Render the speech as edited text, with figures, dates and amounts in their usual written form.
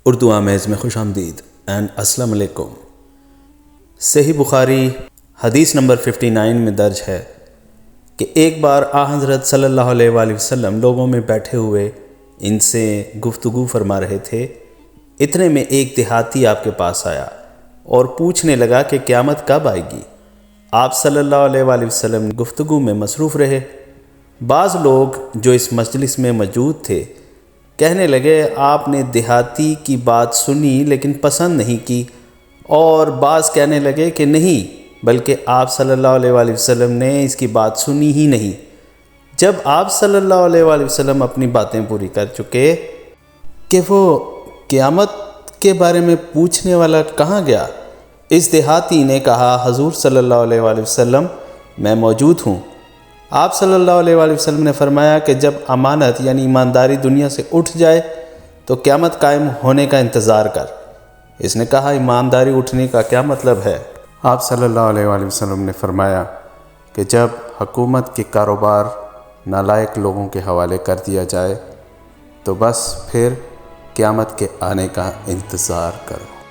اردو آمیز میں خوش آمدید اینڈ السلام علیکم۔ صحیح بخاری حدیث نمبر 59 میں درج ہے کہ ایک بار حضرت صلی اللہ علیہ وآلہ وسلم لوگوں میں بیٹھے ہوئے ان سے گفتگو فرما رہے تھے۔ اتنے میں ایک دیہاتی آپ کے پاس آیا اور پوچھنے لگا کہ قیامت کب آئے گی؟ آپ صلی اللہ علیہ وآلہ وسلم گفتگو میں مصروف رہے۔ بعض لوگ جو اس مجلس میں موجود تھے کہنے لگے آپ نے دیہاتی کی بات سنی لیکن پسند نہیں کی، اور بعض کہنے لگے کہ نہیں بلکہ آپ صلی اللہ علیہ وآلہ وسلم نے اس کی بات سنی ہی نہیں۔ جب آپ صلی اللہ علیہ وآلہ وسلم اپنی باتیں پوری کر چکے کہ وہ قیامت کے بارے میں پوچھنے والا کہاں گیا، اس دیہاتی نے کہا حضور صلی اللہ علیہ وآلہ وسلم میں موجود ہوں۔ آپ صلی اللہ علیہ وآلہ وسلم نے فرمایا کہ جب امانت یعنی ایمانداری دنیا سے اٹھ جائے تو قیامت قائم ہونے کا انتظار کر۔ اس نے کہا ایمانداری اٹھنے کا کیا مطلب ہے؟ آپ صلی اللہ علیہ وآلہ وسلم نے فرمایا کہ جب حکومت کے کاروبار نالائق لوگوں کے حوالے کر دیا جائے تو بس پھر قیامت کے آنے کا انتظار کرو۔